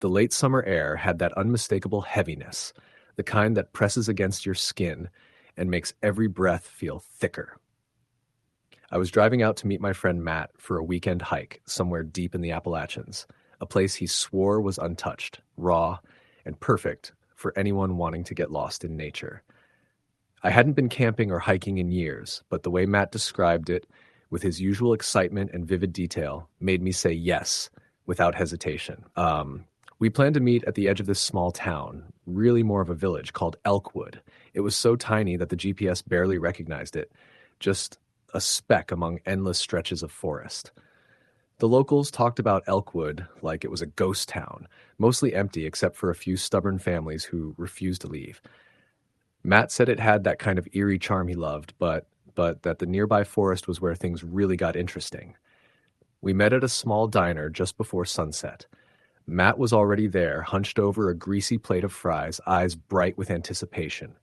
The late summer air had that unmistakable heaviness, the kind that presses against your skin and makes every breath feel thicker. I was driving out to meet my friend Matt for a weekend hike somewhere deep in the Appalachians, a place he swore was untouched, raw, and perfect for anyone wanting to get lost in nature. I hadn't been camping or hiking in years, but the way Matt described it, with his usual excitement and vivid detail, made me say yes without hesitation. We planned to meet at the edge of this small town, really more of a village, called Elkwood. It was so tiny that the GPS barely recognized it, just a speck among endless stretches of forest. The locals talked about Elkwood like it was a ghost town, mostly empty except for a few stubborn families who refused to leave. Matt said it had that kind of eerie charm he loved, but that the nearby forest was where things really got interesting. We met at a small diner just before sunset. Matt was already there, hunched over a greasy plate of fries, eyes bright with anticipation.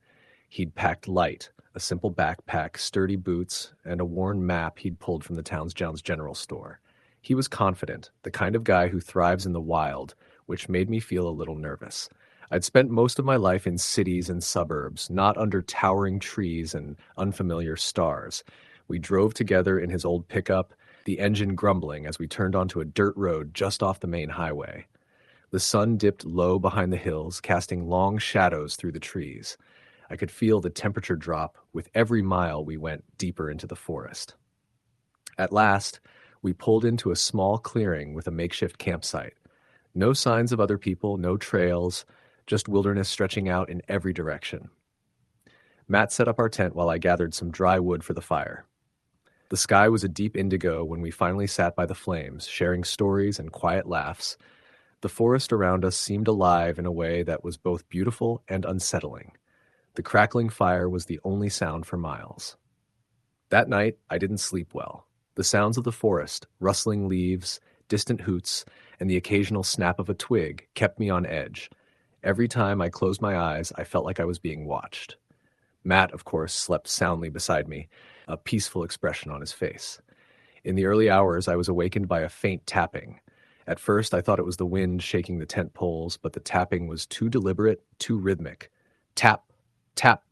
He'd packed light, a simple backpack, sturdy boots, and a worn map he'd pulled from the town's general store. He was confident, the kind of guy who thrives in the wild, which made me feel a little nervous. I'd spent most of my life in cities and suburbs, not under towering trees and unfamiliar stars. We drove together in his old pickup, the engine grumbling as we turned onto a dirt road just off the main highway. The sun dipped low behind the hills, casting long shadows through the trees. I could feel the temperature drop with every mile we went deeper into the forest. At last, we pulled into a small clearing with a makeshift campsite. No signs of other people, no trails, just wilderness stretching out in every direction. Matt set up our tent while I gathered some dry wood for the fire. The sky was a deep indigo when we finally sat by the flames, sharing stories and quiet laughs. The forest around us seemed alive in a way that was both beautiful and unsettling. The crackling fire was the only sound for miles. That night, I didn't sleep well. The sounds of the forest, rustling leaves, distant hoots, and the occasional snap of a twig kept me on edge. Every time I closed my eyes, I felt like I was being watched. Matt, of course, slept soundly beside me, a peaceful expression on his face. In the early hours, I was awakened by a faint tapping. At first, I thought it was the wind shaking the tent poles, but the tapping was too deliberate, too rhythmic. Tap, tap,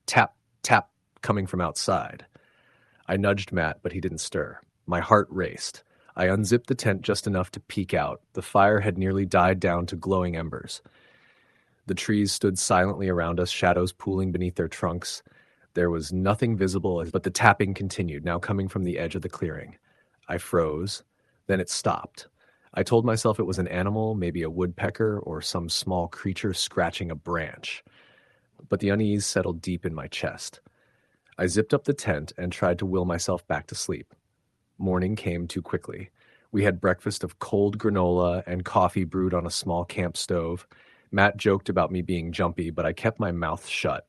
tap, tap, coming from outside. I nudged Matt, but he didn't stir. My heart raced. I unzipped the tent just enough to peek out. The fire had nearly died down to glowing embers. The trees stood silently around us, shadows pooling beneath their trunks. There was nothing visible, but the tapping continued, now coming from the edge of the clearing. I froze. Then it stopped. I told myself it was an animal, maybe a woodpecker or some small creature scratching a branch. But the unease settled deep in my chest. I zipped up the tent and tried to will myself back to sleep. Morning came too quickly. We had breakfast of cold granola and coffee brewed on a small camp stove. Matt joked about me being jumpy, but I kept my mouth shut.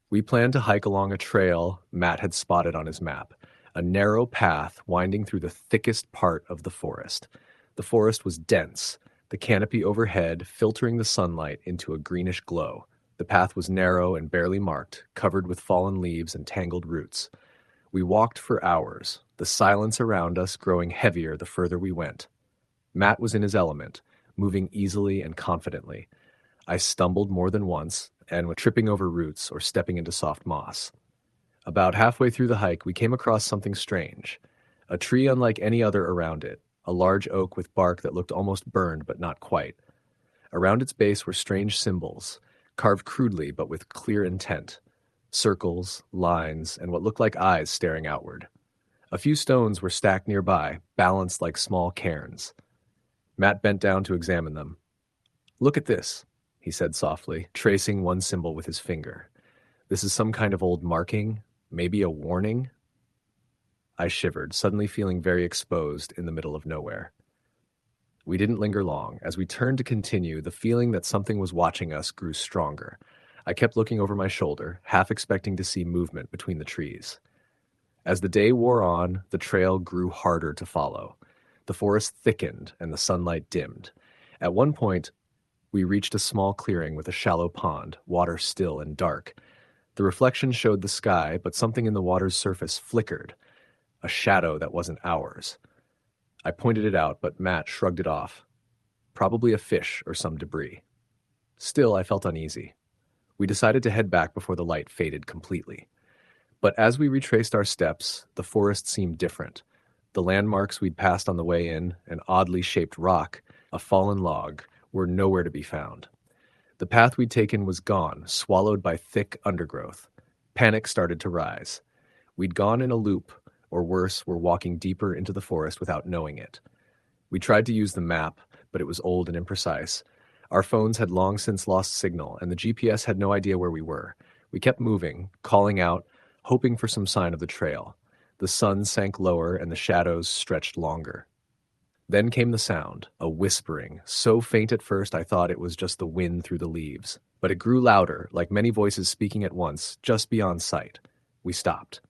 We planned to hike along a trail Matt had spotted on his map, a narrow path winding through the thickest part of the forest. The forest was dense, the canopy overhead filtering the sunlight into a greenish glow. The path was narrow and barely marked, covered with fallen leaves and tangled roots. We walked for hours, the silence around us growing heavier the further we went. Matt was in his element, moving easily and confidently. I stumbled more than once, and was tripping over roots or stepping into soft moss. About halfway through the hike, we came across something strange. A tree unlike any other around it, a large oak with bark that looked almost burned but not quite. Around its base were strange symbols, carved crudely but with clear intent. Circles, lines, and what looked like eyes staring outward. A few stones were stacked nearby, balanced like small cairns. Matt bent down to examine them. "Look at this," he said softly, tracing one symbol with his finger. "This is some kind of old marking, maybe a warning?" I shivered, suddenly feeling very exposed in the middle of nowhere. We didn't linger long. As we turned to continue, the feeling that something was watching us grew stronger. I kept looking over my shoulder, half expecting to see movement between the trees. As the day wore on, the trail grew harder to follow. The forest thickened and the sunlight dimmed. At one point, we reached a small clearing with a shallow pond, water still and dark. The reflection showed the sky, but something in the water's surface flickered. A shadow that wasn't ours. I pointed it out, but Matt shrugged it off. probably a fish or some debris. Still, I felt uneasy. We decided to head back before the light faded completely. But as we retraced our steps, the forest seemed different. The landmarks we'd passed on the way in, an oddly shaped rock, a fallen log, were nowhere to be found. The path we'd taken was gone, swallowed by thick undergrowth. Panic started to rise. We'd gone in a loop, or worse, were walking deeper into the forest without knowing it. We tried to use the map, but it was old and imprecise. Our phones had long since lost signal, and the GPS had no idea where we were. We kept moving, calling out, hoping for some sign of the trail. The sun sank lower, and the shadows stretched longer. Then came the sound, a whispering, so faint at first I thought it was just the wind through the leaves. But it grew louder, like many voices speaking at once, just beyond sight. We stopped.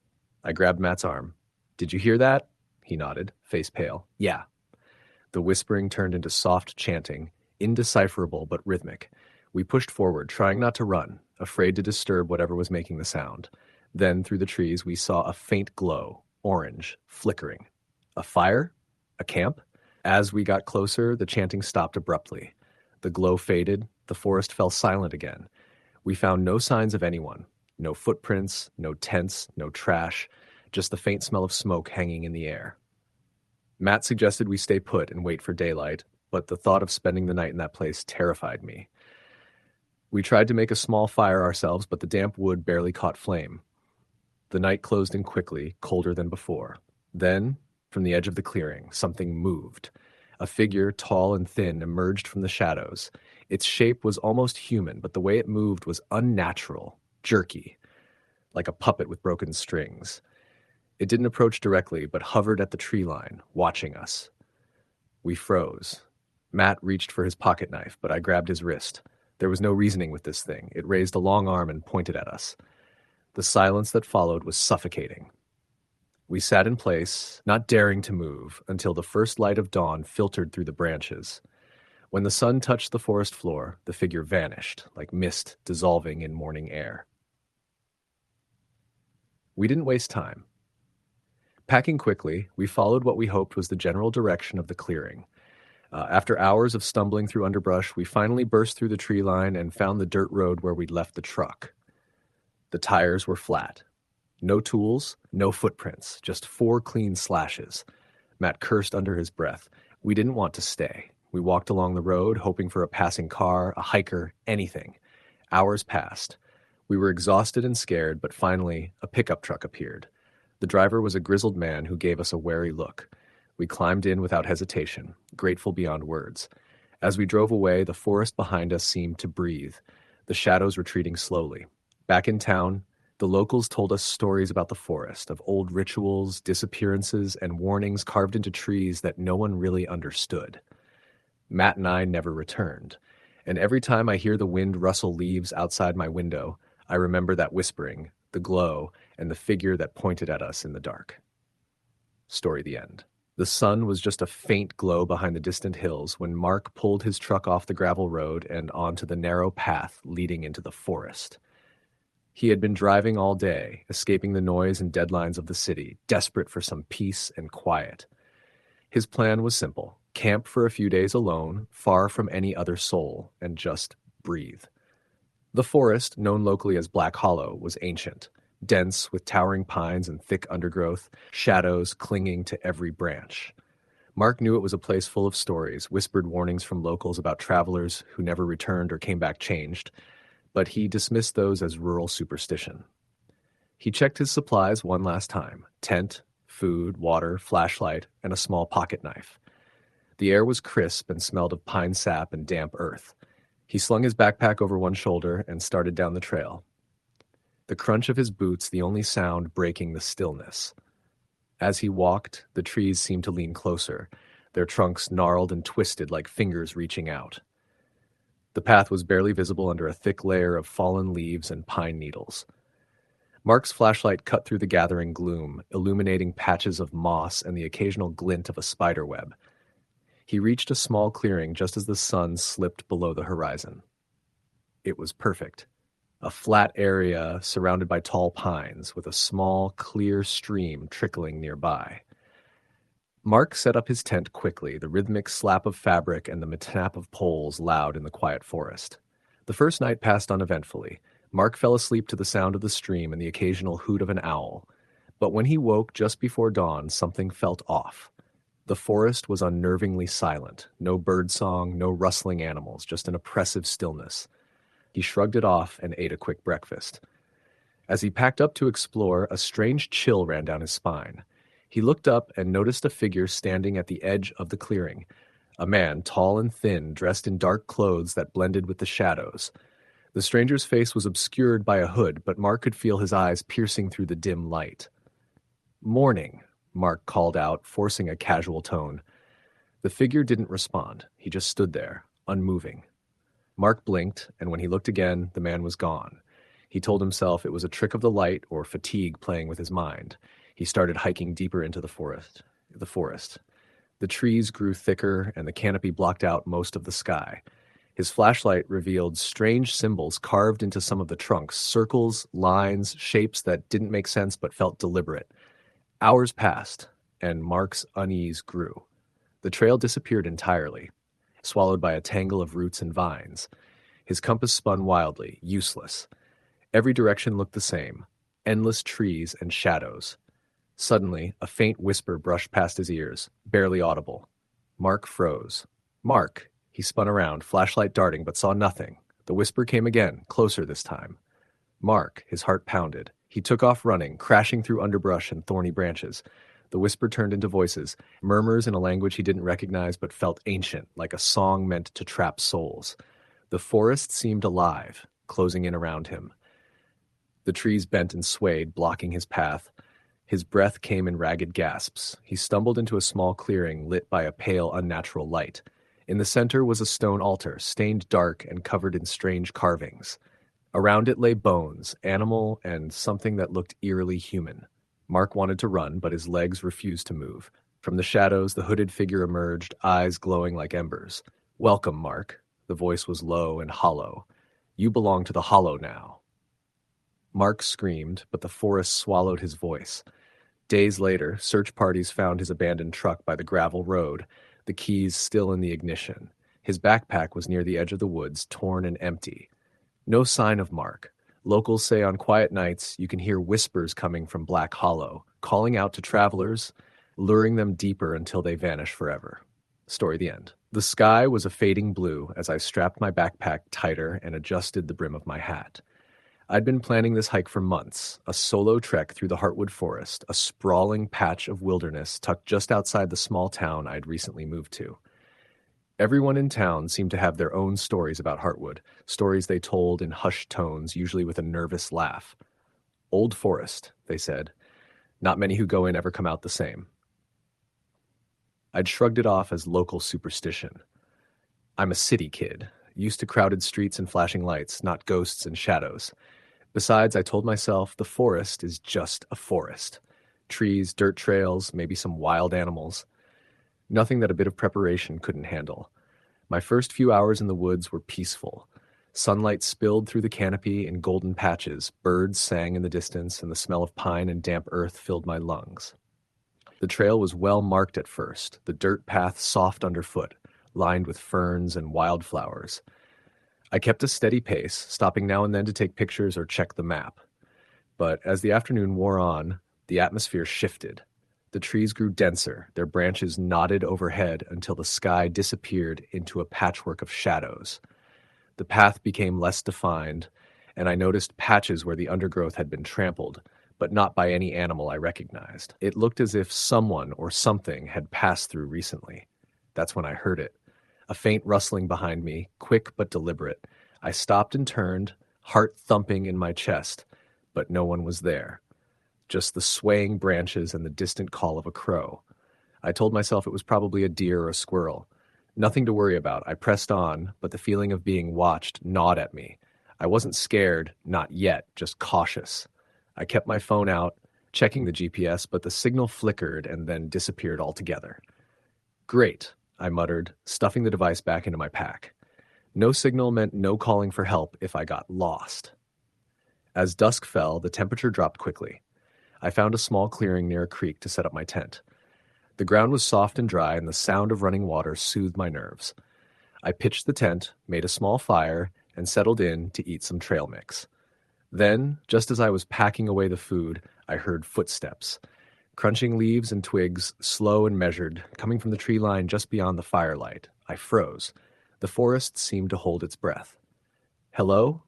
I grabbed Matt's arm. "Did you hear that?" He nodded, face pale. "Yeah." The whispering turned into soft chanting, indecipherable but rhythmic. We pushed forward, trying not to run, afraid to disturb whatever was making the sound. Then, through the trees, we saw a faint glow, orange, flickering. A fire? A camp? As we got closer, the chanting stopped abruptly. The glow faded, the forest fell silent again. We found no signs of anyone. No footprints, no tents, no trash, just the faint smell of smoke hanging in the air. Matt suggested we stay put and wait for daylight, but the thought of spending the night in that place terrified me. We tried to make a small fire ourselves, but the damp wood barely caught flame. The night closed in quickly, colder than before. Then, from the edge of the clearing, something moved. A figure, tall and thin, emerged from the shadows. Its shape was almost human, but the way it moved was unnatural, jerky, like a puppet with broken strings. It didn't approach directly, but hovered at the tree line, watching us. We froze. Matt reached for his pocket knife, but I grabbed his wrist. There was no reasoning with this thing. It raised a long arm and pointed at us. The silence that followed was suffocating. We sat in place, not daring to move, until the first light of dawn filtered through the branches. When the sun touched the forest floor, the figure vanished, like mist dissolving in morning air. We didn't waste time. Packing quickly, we followed what we hoped was the general direction of the clearing. After hours of stumbling through underbrush, we finally burst through the tree line and found the dirt road where we'd left the truck. The tires were flat. No tools, no footprints, just 4 clean slashes. Matt cursed under his breath. We didn't want to stay. We walked along the road, hoping for a passing car, a hiker, anything. Hours passed. We were exhausted and scared, but finally, a pickup truck appeared. The driver was a grizzled man who gave us a wary look. We climbed in without hesitation, grateful beyond words. As we drove away, the forest behind us seemed to breathe, the shadows retreating slowly. Back in town, the locals told us stories about the forest, of old rituals, disappearances, and warnings carved into trees that no one really understood. Matt and I never returned, and every time I hear the wind rustle leaves outside my window, I remember that whispering, the glow, and the figure that pointed at us in the dark. Story the end. The sun was just a faint glow behind the distant hills when Mark pulled his truck off the gravel road and onto the narrow path leading into the forest. He had been driving all day, escaping the noise and deadlines of the city, desperate for some peace and quiet. His plan was simple: camp for a few days alone, far from any other soul, and just breathe. The forest, known locally as Black Hollow, was ancient, dense with towering pines and thick undergrowth, shadows clinging to every branch. Mark knew it was a place full of stories, whispered warnings from locals about travelers who never returned or came back changed, but he dismissed those as rural superstition. He checked his supplies one last time: tent, food, water, flashlight, and a small pocket knife. The air was crisp and smelled of pine sap and damp earth. He slung his backpack over one shoulder and started down the trail. The crunch of his boots the only sound breaking the stillness. As he walked, the trees seemed to lean closer, their trunks gnarled and twisted like fingers reaching out. The path was barely visible under a thick layer of fallen leaves and pine needles. Mark's flashlight cut through the gathering gloom, illuminating patches of moss and the occasional glint of a spider web. He reached a small clearing just as the sun slipped below the horizon. It was perfect. A flat area surrounded by tall pines with a small, clear stream trickling nearby. Mark set up his tent quickly, the rhythmic slap of fabric and the tap of poles loud in the quiet forest. The first night passed uneventfully. Mark fell asleep to the sound of the stream and the occasional hoot of an owl. But when he woke just before dawn, something felt off. The forest was unnervingly silent. No birdsong, no rustling animals, just an oppressive stillness. He shrugged it off and ate a quick breakfast. As he packed up to explore, a strange chill ran down his spine. He looked up and noticed a figure standing at the edge of the clearing. A man, tall and thin, dressed in dark clothes that blended with the shadows. The stranger's face was obscured by a hood, but Mark could feel his eyes piercing through the dim light. "Morning," Mark called out, forcing a casual tone. The figure didn't respond. He just stood there, unmoving. Mark blinked, and when he looked again, the man was gone. He told himself it was a trick of the light or fatigue playing with his mind. He started hiking deeper into the forest. The trees grew thicker, and the canopy blocked out most of the sky. His flashlight revealed strange symbols carved into some of the trunks, circles, lines, shapes that didn't make sense but felt deliberate. Hours passed, and Mark's unease grew. The trail disappeared entirely, swallowed by a tangle of roots and vines. His compass spun wildly, useless. Every direction looked the same, endless trees and shadows. Suddenly, a faint whisper brushed past his ears, barely audible. Mark froze. "Mark!" He spun around, flashlight darting, but saw nothing. The whisper came again, closer this time. "Mark!" His heart pounded. He took off running, crashing through underbrush and thorny branches. The whisper turned into voices, murmurs in a language he didn't recognize but felt ancient, like a song meant to trap souls. The forest seemed alive, closing in around him. The trees bent and swayed, blocking his path. His breath came in ragged gasps. He stumbled into a small clearing lit by a pale, unnatural light. In the center was a stone altar, stained dark and covered in strange carvings. Around it lay bones, animal, and something that looked eerily human. Mark wanted to run, but his legs refused to move. From the shadows, the hooded figure emerged, eyes glowing like embers. "Welcome, Mark." The voice was low and hollow. "You belong to the Hollow now." Mark screamed, but the forest swallowed his voice. Days later, search parties found his abandoned truck by the gravel road, the keys still in the ignition. His backpack was near the edge of the woods, torn and empty. No sign of Mark. Locals say on quiet nights you can hear whispers coming from Black Hollow, calling out to travelers, luring them deeper until they vanish forever. Story the end. The sky was a fading blue as I strapped my backpack tighter and adjusted the brim of my hat. I'd been planning this hike for months, a solo trek through the Heartwood Forest, a sprawling patch of wilderness tucked just outside the small town I'd recently moved to. Everyone in town seemed to have their own stories about Heartwood, stories they told in hushed tones, usually with a nervous laugh. "Old forest," they said. "Not many who go in ever come out the same." I'd shrugged it off as local superstition. I'm a city kid, used to crowded streets and flashing lights, not ghosts and shadows. Besides, I told myself the forest is just a forest. Trees, dirt trails, maybe some wild animals. Nothing that a bit of preparation couldn't handle. My first few hours in the woods were peaceful. Sunlight spilled through the canopy in golden patches, birds sang in the distance, and the smell of pine and damp earth filled my lungs. The trail was well marked at first, the dirt path soft underfoot, lined with ferns and wildflowers. I kept a steady pace, stopping now and then to take pictures or check the map. But as the afternoon wore on, the atmosphere shifted. The trees grew denser, their branches knotted overhead until the sky disappeared into a patchwork of shadows. The path became less defined, and I noticed patches where the undergrowth had been trampled, but not by any animal I recognized. It looked as if someone or something had passed through recently. That's when I heard it. A faint rustling behind me, quick but deliberate. I stopped and turned, heart thumping in my chest, but no one was there. Just the swaying branches and the distant call of a crow. I told myself it was probably a deer or a squirrel. Nothing to worry about. I pressed on, but the feeling of being watched gnawed at me. I wasn't scared, not yet, just cautious. I kept my phone out, checking the GPS, but the signal flickered and then disappeared altogether. "Great," I muttered, stuffing the device back into my pack. No signal meant no calling for help if I got lost. As dusk fell, the temperature dropped quickly. I found a small clearing near a creek to set up my tent. The ground was soft and dry, and the sound of running water soothed my nerves. I pitched the tent, made a small fire, and settled in to eat some trail mix. Then, just as I was packing away the food, I heard footsteps. Crunching leaves and twigs, slow and measured, coming from the tree line just beyond the firelight. I froze. The forest seemed to hold its breath. "Hello?"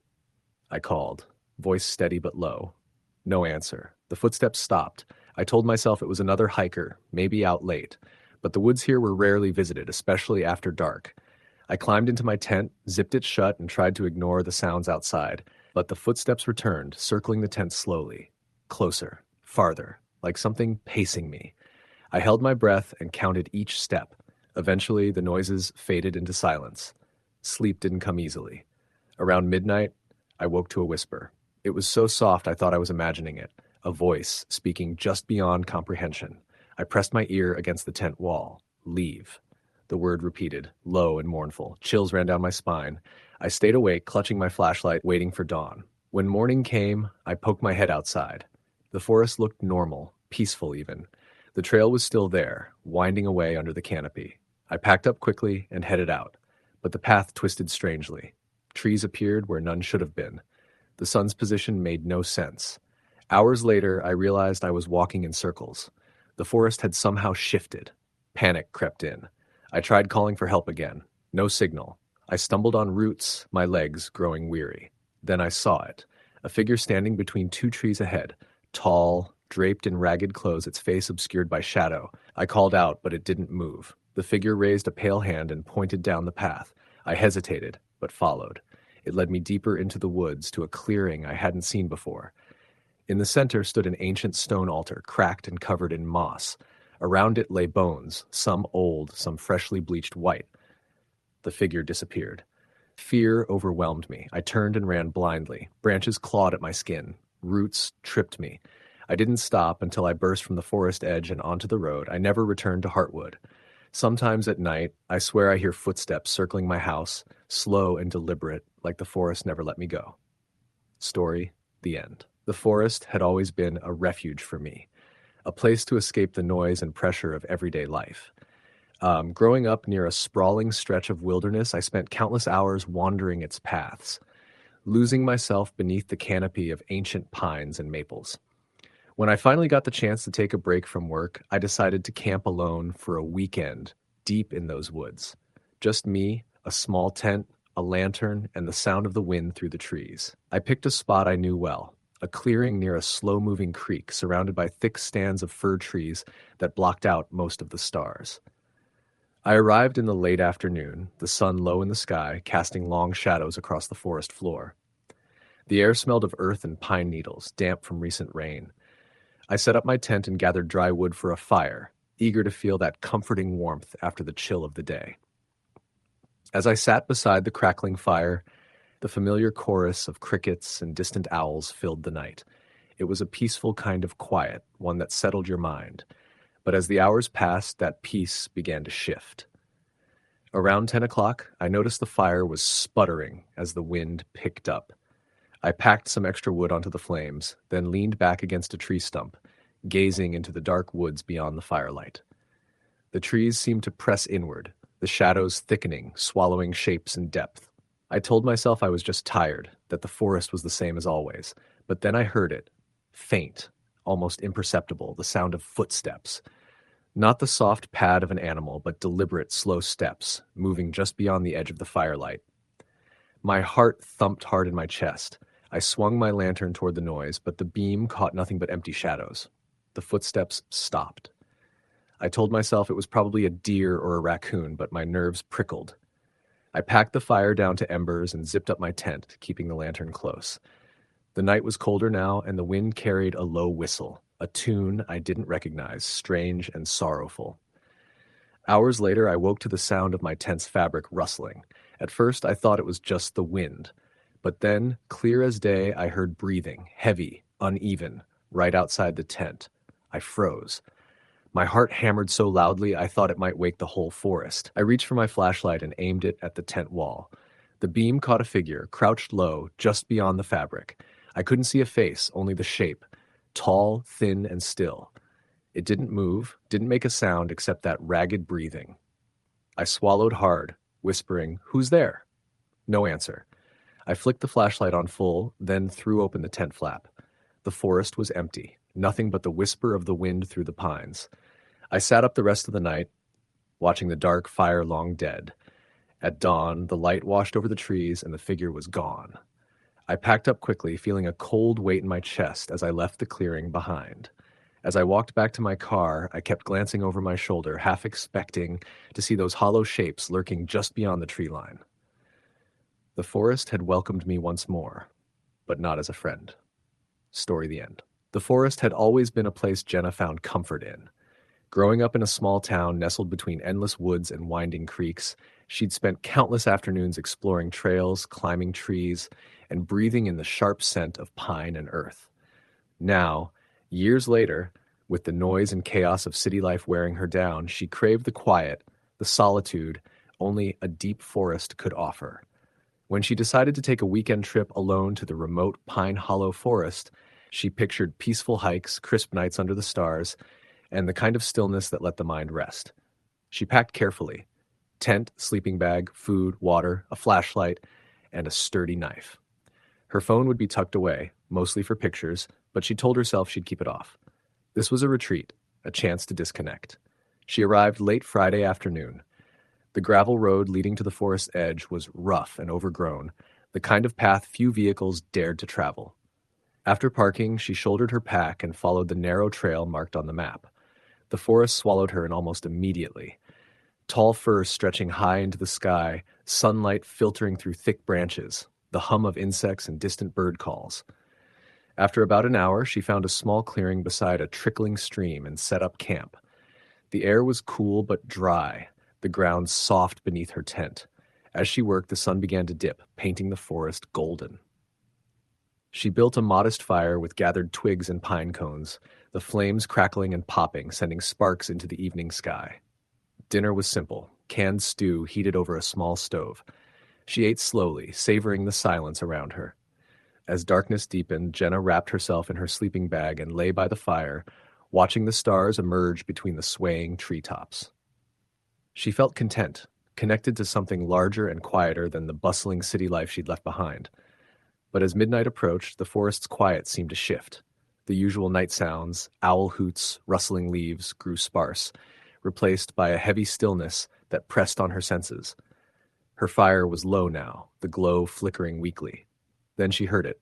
I called, voice steady but low. No answer. The footsteps stopped. I told myself it was another hiker, maybe out late. But the woods here were rarely visited, especially after dark. I climbed into my tent, zipped it shut, and tried to ignore the sounds outside. But the footsteps returned, circling the tent slowly. Closer, farther, like something pacing me. I held my breath and counted each step. Eventually, the noises faded into silence. Sleep didn't come easily. Around midnight, I woke to a whisper. It was so soft I thought I was imagining it, a voice speaking just beyond comprehension. I pressed my ear against the tent wall. "Leave." The word repeated, low and mournful. Chills ran down my spine. I stayed awake, clutching my flashlight, waiting for dawn. When morning came, I poked my head outside. The forest looked normal, peaceful even. The trail was still there, winding away under the canopy. I packed up quickly and headed out, but the path twisted strangely. Trees appeared where none should have been. The sun's position made no sense. Hours later, I realized I was walking in circles. The forest had somehow shifted. Panic crept in. I tried calling for help again. No signal. I stumbled on roots, my legs growing weary. Then I saw it. A figure standing between two trees ahead. Tall, draped in ragged clothes, its face obscured by shadow. I called out, but it didn't move. The figure raised a pale hand and pointed down the path. I hesitated, but followed. It led me deeper into the woods to a clearing I hadn't seen before. In the center stood an ancient stone altar, cracked and covered in moss. Around it lay bones, some old, some freshly bleached white. The figure disappeared. Fear overwhelmed me. I turned and ran blindly. Branches clawed at my skin. Roots tripped me. I didn't stop until I burst from the forest edge and onto the road. I never returned to Heartwood. Sometimes at night, I swear I hear footsteps circling my house, slow and deliberate, like the forest never let me go. Story, the end. The forest had always been a refuge for me, a place to escape the noise and pressure of everyday life. Growing up near a sprawling stretch of wilderness, I spent countless hours wandering its paths, losing myself beneath the canopy of ancient pines and maples. When I finally got the chance to take a break from work, I decided to camp alone for a weekend deep in those woods. Just me, a small tent, a lantern, and the sound of the wind through the trees. I picked a spot I knew well, a clearing near a slow-moving creek surrounded by thick stands of fir trees that blocked out most of the stars. I arrived in the late afternoon, the sun low in the sky, casting long shadows across the forest floor. The air smelled of earth and pine needles, damp from recent rain. I set up my tent and gathered dry wood for a fire, eager to feel that comforting warmth after the chill of the day. As I sat beside the crackling fire, the familiar chorus of crickets and distant owls filled the night. It was a peaceful kind of quiet, one that settled your mind. But as the hours passed, that peace began to shift. Around 10 o'clock, I noticed the fire was sputtering as the wind picked up. I packed some extra wood onto the flames, then leaned back against a tree stump, gazing into the dark woods beyond the firelight. The trees seemed to press inward, the shadows thickening, swallowing shapes and depth. I told myself I was just tired, that the forest was the same as always, but then I heard it, faint, almost imperceptible, the sound of footsteps. Not the soft pad of an animal, but deliberate, slow steps, moving just beyond the edge of the firelight. My heart thumped hard in my chest. I swung my lantern toward the noise, but the beam caught nothing but empty shadows. The footsteps stopped. I told myself it was probably a deer or a raccoon, but my nerves prickled. I packed the fire down to embers and zipped up my tent, keeping the lantern close. The night was colder now, and the wind carried a low whistle, a tune I didn't recognize, strange and sorrowful. Hours later, I woke to the sound of my tent's fabric rustling. At first, I thought it was just the wind. But then, clear as day, I heard breathing, heavy, uneven, right outside the tent. I froze. My heart hammered so loudly I thought it might wake the whole forest. I reached for my flashlight and aimed it at the tent wall. The beam caught a figure, crouched low, just beyond the fabric. I couldn't see a face, only the shape, tall, thin, and still. It didn't move, didn't make a sound except that ragged breathing. I swallowed hard, whispering, "Who's there?" No answer. I flicked the flashlight on full, then threw open the tent flap. The forest was empty, nothing but the whisper of the wind through the pines. I sat up the rest of the night, watching the dark fire long dead. At dawn, the light washed over the trees and the figure was gone. I packed up quickly, feeling a cold weight in my chest as I left the clearing behind. As I walked back to my car, I kept glancing over my shoulder, half expecting to see those hollow shapes lurking just beyond the tree line. The forest had welcomed me once more, but not as a friend. Story the end. The forest had always been a place Jenna found comfort in. Growing up in a small town nestled between endless woods and winding creeks, she'd spent countless afternoons exploring trails, climbing trees, and breathing in the sharp scent of pine and earth. Now, years later, with the noise and chaos of city life wearing her down, she craved the quiet, the solitude only a deep forest could offer. When she decided to take a weekend trip alone to the remote Pine Hollow forest, she pictured peaceful hikes, crisp nights under the stars, and the kind of stillness that let the mind rest. She packed carefully: tent, sleeping bag, food, water, a flashlight, and a sturdy knife. Her phone would be tucked away, mostly for pictures, but she told herself she'd keep it off. This was a retreat, a chance to disconnect. She arrived late Friday afternoon. The gravel road leading to the forest edge was rough and overgrown, the kind of path few vehicles dared to travel. After parking, she shouldered her pack and followed the narrow trail marked on the map. The forest swallowed her in almost immediately. Tall firs stretching high into the sky, sunlight filtering through thick branches, the hum of insects and distant bird calls. After about an hour, she found a small clearing beside a trickling stream and set up camp. The air was cool but dry, the ground soft beneath her tent. As she worked, the sun began to dip, painting the forest golden. She built a modest fire with gathered twigs and pine cones, the flames crackling and popping, sending sparks into the evening sky. Dinner was simple: canned stew heated over a small stove. She ate slowly, savoring the silence around her. As darkness deepened, Jenna wrapped herself in her sleeping bag and lay by the fire, watching the stars emerge between the swaying treetops. She felt content, connected to something larger and quieter than the bustling city life she'd left behind. But as midnight approached, the forest's quiet seemed to shift. The usual night sounds, owl hoots, rustling leaves, grew sparse, replaced by a heavy stillness that pressed on her senses. Her fire was low now, the glow flickering weakly. Then she heard it,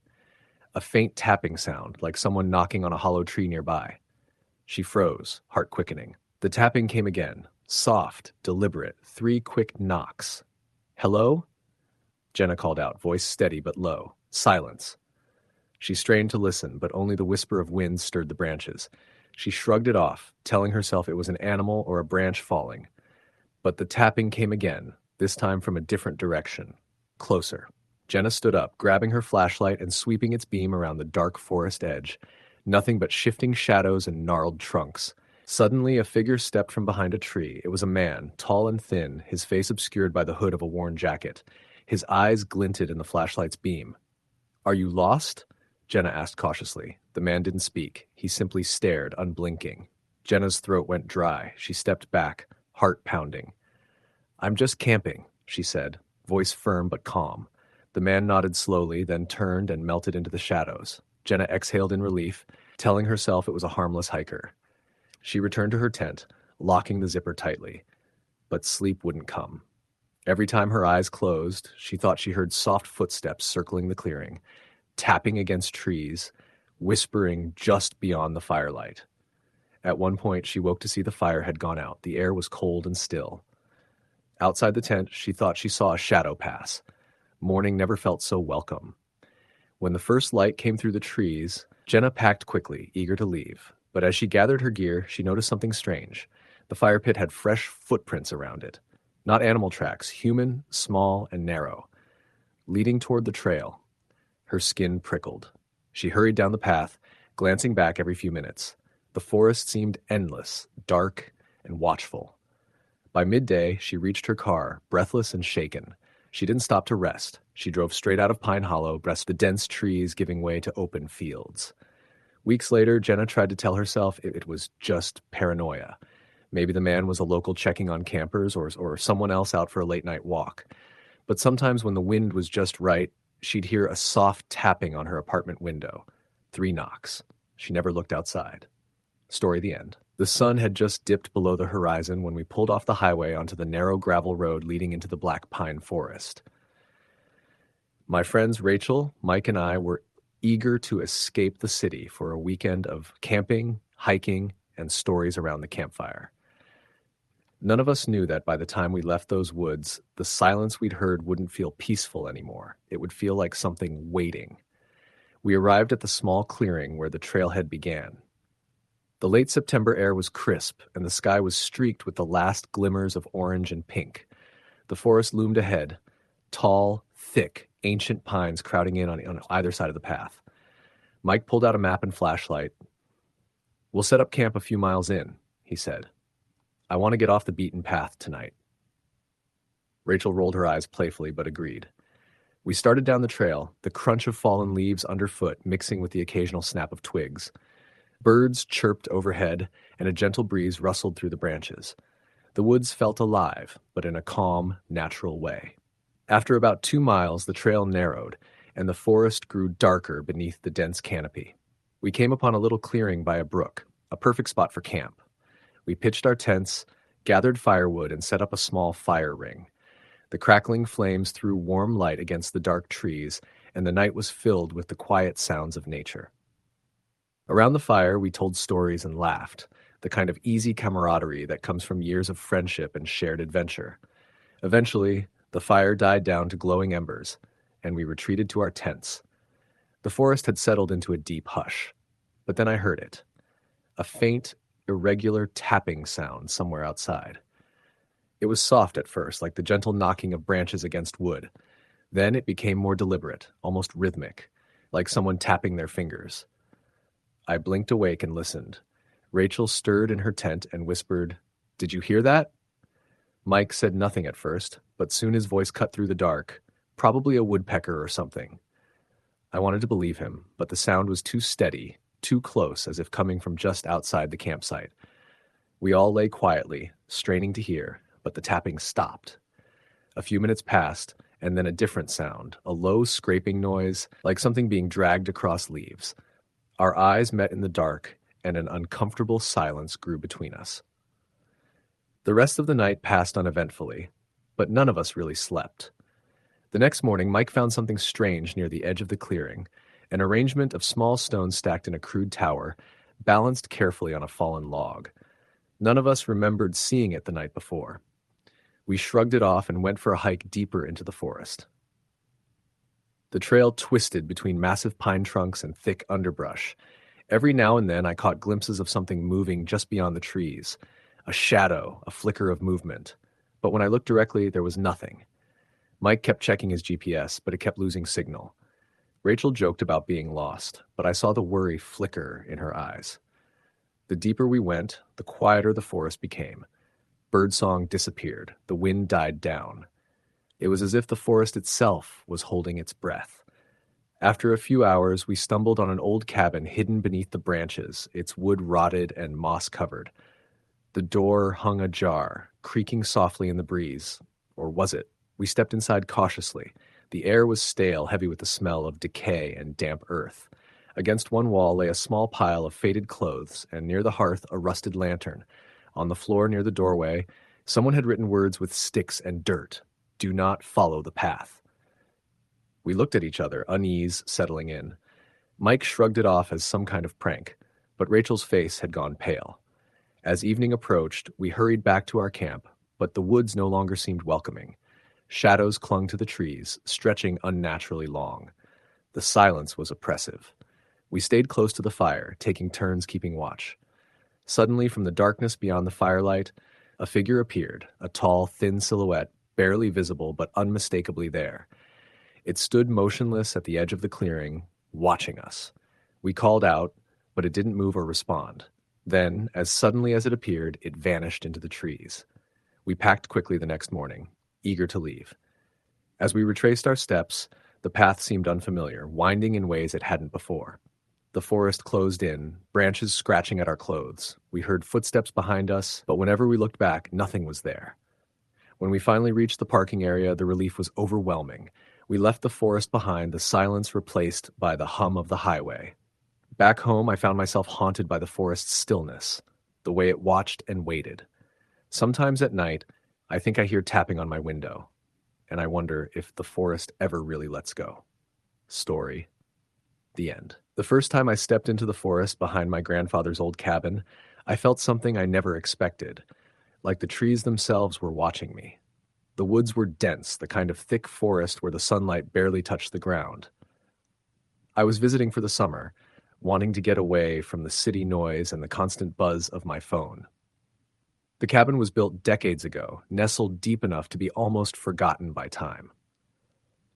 a faint tapping sound, like someone knocking on a hollow tree nearby. She froze, heart quickening. The tapping came again, soft, deliberate, 3 quick knocks. "Hello?" Jenna called out, voice steady but low. Silence. She strained to listen, but only the whisper of wind stirred the branches. She shrugged it off, telling herself it was an animal or a branch falling. But the tapping came again, this time from a different direction. Closer. Jenna stood up, grabbing her flashlight and sweeping its beam around the dark forest edge. Nothing but shifting shadows and gnarled trunks. Suddenly, a figure stepped from behind a tree. It was a man, tall and thin, his face obscured by the hood of a worn jacket. His eyes glinted in the flashlight's beam. "Are you lost?" Jenna asked cautiously. The man didn't speak. He simply stared, unblinking. Jenna's throat went dry. She stepped back, heart pounding. "I'm just camping," she said, voice firm but calm. The man nodded slowly, then turned and melted into the shadows. Jenna exhaled in relief, telling herself it was a harmless hiker. She returned to her tent, locking the zipper tightly. But sleep wouldn't come. Every time her eyes closed, she thought she heard soft footsteps circling the clearing, tapping against trees, whispering just beyond the firelight. At one point, she woke to see the fire had gone out. The air was cold and still. Outside the tent, she thought she saw a shadow pass. Morning never felt so welcome. When the first light came through the trees, Jenna packed quickly, eager to leave. But as she gathered her gear, she noticed something strange. The fire pit had fresh footprints around it. Not animal tracks, human, small, and narrow, leading toward the trail. Her skin prickled. She hurried down the path, glancing back every few minutes. The forest seemed endless, dark, and watchful. By midday, she reached her car, breathless and shaken. She didn't stop to rest. She drove straight out of Pine Hollow, past the dense trees giving way to open fields. Weeks later, Jenna tried to tell herself it was just paranoia. Maybe the man was a local checking on campers or someone else out for a late night walk. But sometimes when the wind was just right, she'd hear a soft tapping on her apartment window. 3 knocks. She never looked outside. Story the end. The sun had just dipped below the horizon when we pulled off the highway onto the narrow gravel road leading into the black pine forest. My friends Rachel, Mike, and I were eager to escape the city for a weekend of camping, hiking, and stories around the campfire. None of us knew that by the time we left those woods, the silence we'd heard wouldn't feel peaceful anymore. It would feel like something waiting. We arrived at the small clearing where the trailhead began. The late September air was crisp, and the sky was streaked with the last glimmers of orange and pink. The forest loomed ahead, tall, thick, ancient pines crowding in on either side of the path. Mike pulled out a map and flashlight. "We'll set up camp a few miles in," he said. "I want to get off the beaten path tonight." Rachel rolled her eyes playfully but agreed. We started down the trail, the crunch of fallen leaves underfoot mixing with the occasional snap of twigs. Birds chirped overhead, and a gentle breeze rustled through the branches. The woods felt alive, but in a calm, natural way. After about 2 miles, the trail narrowed, and the forest grew darker beneath the dense canopy. We came upon a little clearing by a brook, a perfect spot for camp. We pitched our tents, gathered firewood, and set up a small fire ring. The crackling flames threw warm light against the dark trees, and the night was filled with the quiet sounds of nature. Around the fire, we told stories and laughed, the kind of easy camaraderie that comes from years of friendship and shared adventure. Eventually, the fire died down to glowing embers, and we retreated to our tents. The forest had settled into a deep hush, but then I heard it. A faint, irregular tapping sound somewhere outside. It was soft at first, like the gentle knocking of branches against wood. Then it became more deliberate, almost rhythmic, like someone tapping their fingers. I blinked awake and listened. Rachel stirred in her tent and whispered, "Did you hear that?" Mike said nothing at first, but soon his voice cut through the dark, probably a woodpecker or something. I wanted to believe him, but the sound was too steady, too close, as if coming from just outside the campsite. We all lay quietly, straining to hear, but the tapping stopped. A few minutes passed, and then a different sound, a low scraping noise, like something being dragged across leaves. Our eyes met in the dark, and an uncomfortable silence grew between us. The rest of the night passed uneventfully, but none of us really slept. The next morning, Mike found something strange near the edge of the clearing, an arrangement of small stones stacked in a crude tower, balanced carefully on a fallen log. None of us remembered seeing it the night before. We shrugged it off and went for a hike deeper into the forest. The trail twisted between massive pine trunks and thick underbrush. Every now and then I caught glimpses of something moving just beyond the trees, a shadow, a flicker of movement. But when I looked directly, there was nothing. Mike kept checking his GPS, but it kept losing signal. Rachel joked about being lost, but I saw the worry flicker in her eyes. The deeper we went, the quieter the forest became. Birdsong disappeared, the wind died down. It was as if the forest itself was holding its breath. After a few hours, we stumbled on an old cabin hidden beneath the branches, its wood rotted and moss-covered. The door hung ajar, creaking softly in the breeze. Or was it? We stepped inside cautiously. The air was stale, heavy with the smell of decay and damp earth. Against one wall lay a small pile of faded clothes, and near the hearth a rusted lantern. On the floor near the doorway, someone had written words with sticks and dirt. "Do not follow the path." We looked at each other, unease settling in. Mike shrugged it off as some kind of prank, but Rachel's face had gone pale. As evening approached, we hurried back to our camp, but the woods no longer seemed welcoming. Shadows clung to the trees, stretching unnaturally long. The silence was oppressive. We stayed close to the fire, taking turns keeping watch. Suddenly, from the darkness beyond the firelight, a figure appeared, a tall, thin silhouette, barely visible but unmistakably there. It stood motionless at the edge of the clearing, watching us. We called out, but it didn't move or respond. Then, as suddenly as it appeared, it vanished into the trees. We packed quickly the next morning, eager to leave. As we retraced our steps, the path seemed unfamiliar, winding in ways it hadn't before. The forest closed in, branches scratching at our clothes. We heard footsteps behind us, but whenever we looked back, nothing was there. When we finally reached the parking area, the relief was overwhelming. We left the forest behind, the silence replaced by the hum of the highway. Back home, I found myself haunted by the forest's stillness, the way it watched and waited. Sometimes at night, I think I hear tapping on my window, and I wonder if the forest ever really lets go. Story. The end. The first time I stepped into the forest behind my grandfather's old cabin, I felt something I never expected, like the trees themselves were watching me. The woods were dense, the kind of thick forest where the sunlight barely touched the ground. I was visiting for the summer, wanting to get away from the city noise and the constant buzz of my phone. The cabin was built decades ago, nestled deep enough to be almost forgotten by time.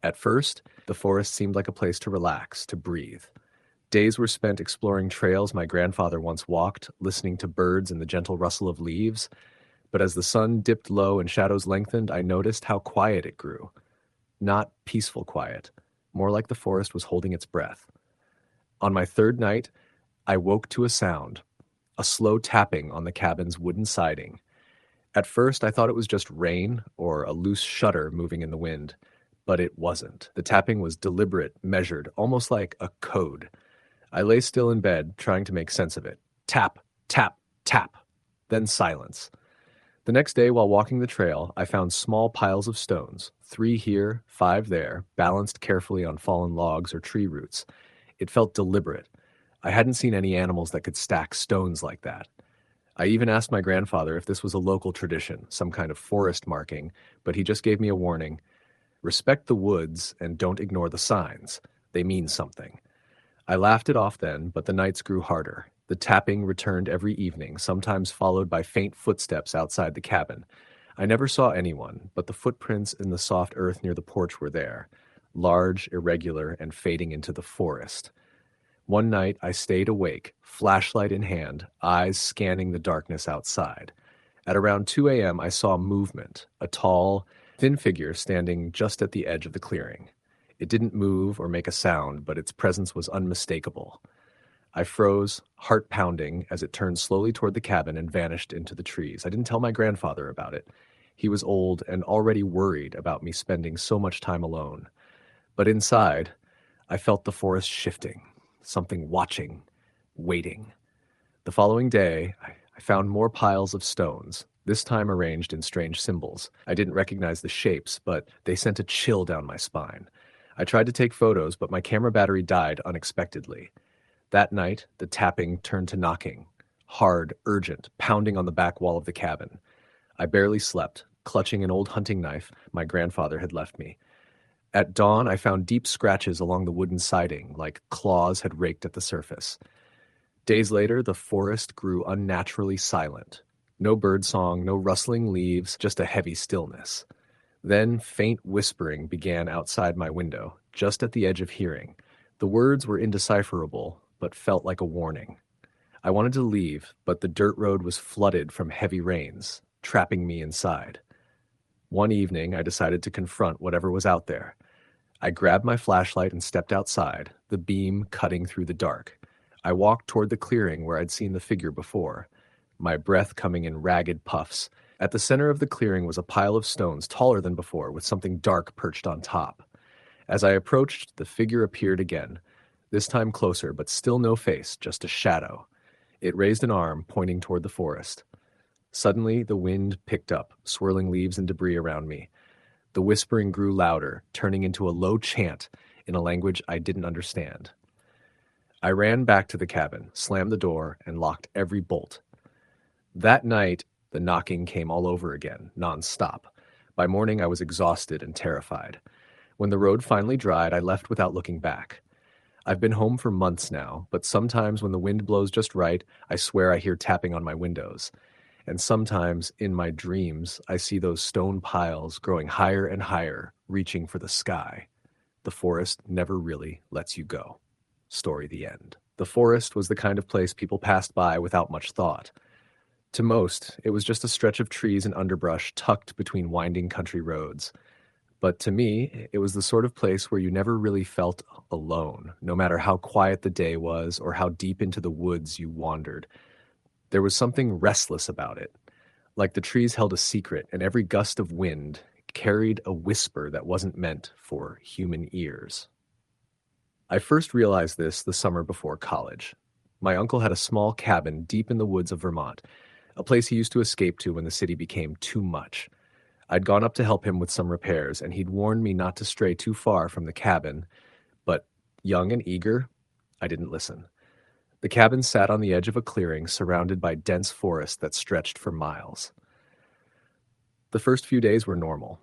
At first, the forest seemed like a place to relax, to breathe. Days were spent exploring trails my grandfather once walked, listening to birds and the gentle rustle of leaves. But as the sun dipped low and shadows lengthened, I noticed how quiet it grew. Not peaceful quiet, more like the forest was holding its breath. On my third night, I woke to a sound, a slow tapping on the cabin's wooden siding. At first, I thought it was just rain or a loose shutter moving in the wind, but it wasn't. The tapping was deliberate, measured, almost like a code. I lay still in bed, trying to make sense of it. Tap, tap, tap, then silence. The next day, while walking the trail, I found small piles of stones, 3 here, 5 there, balanced carefully on fallen logs or tree roots. It felt deliberate. I hadn't seen any animals that could stack stones like that. I even asked my grandfather if this was a local tradition, some kind of forest marking, but he just gave me a warning. Respect the woods and don't ignore the signs. They mean something. I laughed it off then, but the nights grew harder. The tapping returned every evening, sometimes followed by faint footsteps outside the cabin. I never saw anyone, but the footprints in the soft earth near the porch were there, large, irregular, and fading into the forest. One night I stayed awake, flashlight in hand, eyes scanning the darkness outside. At around 2 a.m. I saw movement, a tall, thin figure standing just at the edge of the clearing. It didn't move or make a sound, but its presence was unmistakable. I froze, heart pounding, as it turned slowly toward the cabin and vanished into the trees. I didn't tell my grandfather about it. He was old and already worried about me spending so much time alone. But inside, I felt the forest shifting, something watching, waiting. The following day, I found more piles of stones, this time arranged in strange symbols. I didn't recognize the shapes, but they sent a chill down my spine. I tried to take photos, but my camera battery died unexpectedly. That night, the tapping turned to knocking, hard, urgent, pounding on the back wall of the cabin. I barely slept, clutching an old hunting knife my grandfather had left me. At dawn, I found deep scratches along the wooden siding, like claws had raked at the surface. Days later, the forest grew unnaturally silent. No birdsong, no rustling leaves, just a heavy stillness. Then faint whispering began outside my window, just at the edge of hearing. The words were indecipherable, but felt like a warning. I wanted to leave, but the dirt road was flooded from heavy rains, trapping me inside. One evening, I decided to confront whatever was out there. I grabbed my flashlight and stepped outside, the beam cutting through the dark. I walked toward the clearing where I'd seen the figure before, my breath coming in ragged puffs. At the center of the clearing was a pile of stones taller than before, with something dark perched on top. As I approached, the figure appeared again, this time closer, but still no face, just a shadow. It raised an arm, pointing toward the forest. Suddenly, the wind picked up, swirling leaves and debris around me. The whispering grew louder, turning into a low chant in a language I didn't understand. I ran back to the cabin, slammed the door, and locked every bolt. That night, the knocking came all over again, nonstop. By morning, I was exhausted and terrified. When the road finally dried, I left without looking back. I've been home for months now, but sometimes when the wind blows just right, I swear I hear tapping on my windows. And sometimes, in my dreams, I see those stone piles growing higher and higher, reaching for the sky. The forest never really lets you go. Story the end. The forest was the kind of place people passed by without much thought. To most, it was just a stretch of trees and underbrush tucked between winding country roads. But to me, it was the sort of place where you never really felt alone, no matter how quiet the day was or how deep into the woods you wandered. There was something restless about it, like the trees held a secret, and every gust of wind carried a whisper that wasn't meant for human ears. I first realized this the summer before college. My uncle had a small cabin deep in the woods of Vermont, a place he used to escape to when the city became too much. I'd gone up to help him with some repairs, and he'd warned me not to stray too far from the cabin, but young and eager, I didn't listen. The cabin sat on the edge of a clearing surrounded by dense forest that stretched for miles. The first few days were normal.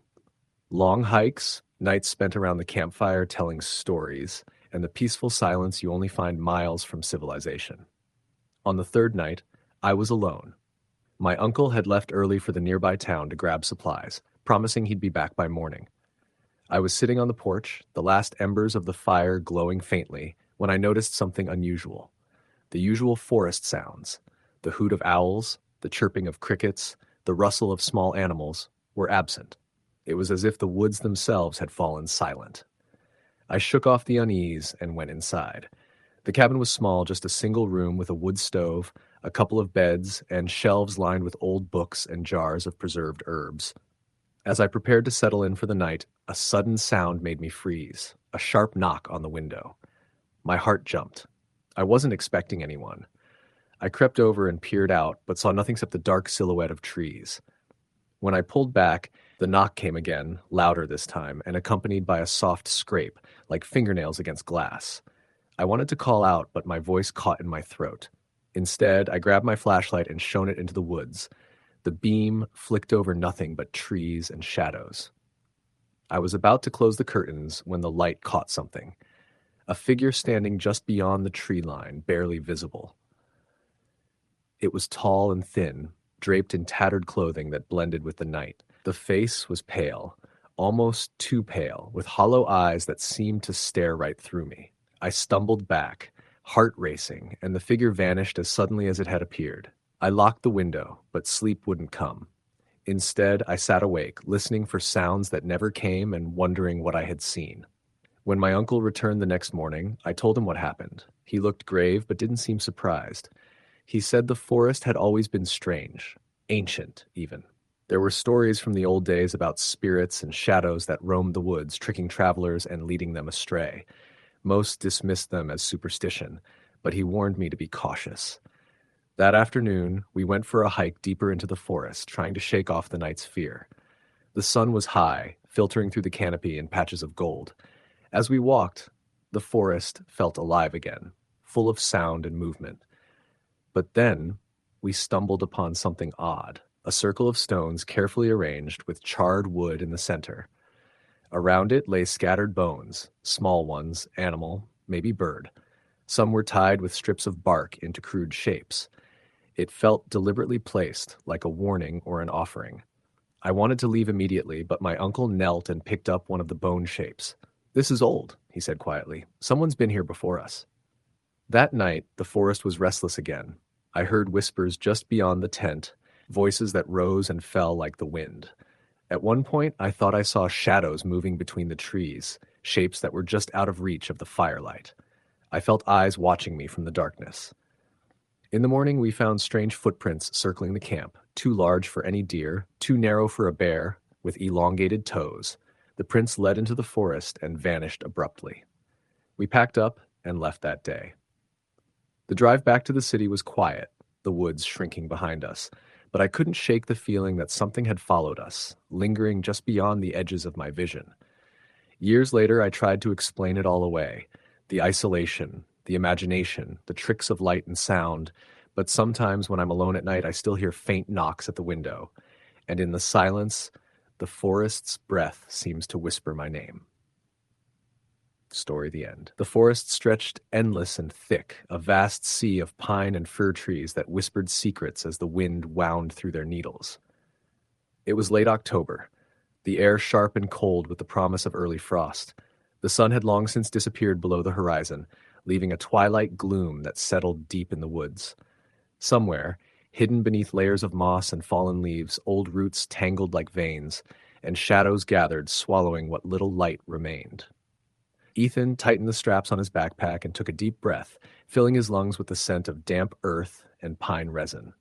Long hikes, nights spent around the campfire telling stories, and the peaceful silence you only find miles from civilization. On the third night, I was alone. My uncle had left early for the nearby town to grab supplies, promising he'd be back by morning. I was sitting on the porch, the last embers of the fire glowing faintly, when I noticed something unusual. The usual forest sounds, the hoot of owls, the chirping of crickets, the rustle of small animals, were absent. It was as if the woods themselves had fallen silent. I shook off the unease and went inside. The cabin was small, just a single room with a wood stove, a couple of beds, and shelves lined with old books and jars of preserved herbs. As I prepared to settle in for the night, a sudden sound made me freeze, a sharp knock on the window. My heart jumped. I wasn't expecting anyone. I crept over and peered out, but saw nothing except the dark silhouette of trees. When I pulled back, the knock came again, louder this time, and accompanied by a soft scrape, like fingernails against glass. I wanted to call out, but my voice caught in my throat. Instead, I grabbed my flashlight and shone it into the woods. The beam flicked over nothing but trees and shadows. I was about to close the curtains when the light caught something. A figure standing just beyond the tree line, barely visible. It was tall and thin, draped in tattered clothing that blended with the night. The face was pale, almost too pale, with hollow eyes that seemed to stare right through me. I stumbled back, heart racing, and the figure vanished as suddenly as it had appeared. I locked the window, but sleep wouldn't come. Instead, I sat awake, listening for sounds that never came and wondering what I had seen. When my uncle returned the next morning, I told him what happened. He looked grave, but didn't seem surprised. He said the forest had always been strange, ancient even. There were stories from the old days about spirits and shadows that roamed the woods, tricking travelers and leading them astray. Most dismissed them as superstition, but he warned me to be cautious. That afternoon, we went for a hike deeper into the forest, trying to shake off the night's fear. The sun was high, filtering through the canopy in patches of gold. As we walked, the forest felt alive again, full of sound and movement. But then, we stumbled upon something odd, a circle of stones carefully arranged with charred wood in the center. Around it lay scattered bones, small ones, animal, maybe bird. Some were tied with strips of bark into crude shapes. It felt deliberately placed, like a warning or an offering. I wanted to leave immediately, but my uncle knelt and picked up one of the bone shapes. "This is old," he said quietly. "Someone's been here before us." That night, the forest was restless again. I heard whispers just beyond the tent, voices that rose and fell like the wind. At one point, I thought I saw shadows moving between the trees, shapes that were just out of reach of the firelight. I felt eyes watching me from the darkness. In the morning, we found strange footprints circling the camp, too large for any deer, too narrow for a bear, with elongated toes. The prints led into the forest and vanished abruptly. We packed up and left that day. The drive back to the city was quiet, the woods shrinking behind us, but I couldn't shake the feeling that something had followed us, lingering just beyond the edges of my vision. Years later, I tried to explain it all away, the isolation, the imagination, the tricks of light and sound, but sometimes when I'm alone at night, I still hear faint knocks at the window, and in the silence, the forest's breath seems to whisper my name. Story the end. The forest stretched endless and thick, a vast sea of pine and fir trees that whispered secrets as the wind wound through their needles. It was late October, the air sharp and cold with the promise of early frost. The sun had long since disappeared below the horizon, leaving a twilight gloom that settled deep in the woods. Somewhere, hidden beneath layers of moss and fallen leaves, old roots tangled like veins, and shadows gathered, swallowing what little light remained. Ethan tightened the straps on his backpack and took a deep breath, filling his lungs with the scent of damp earth and pine resin.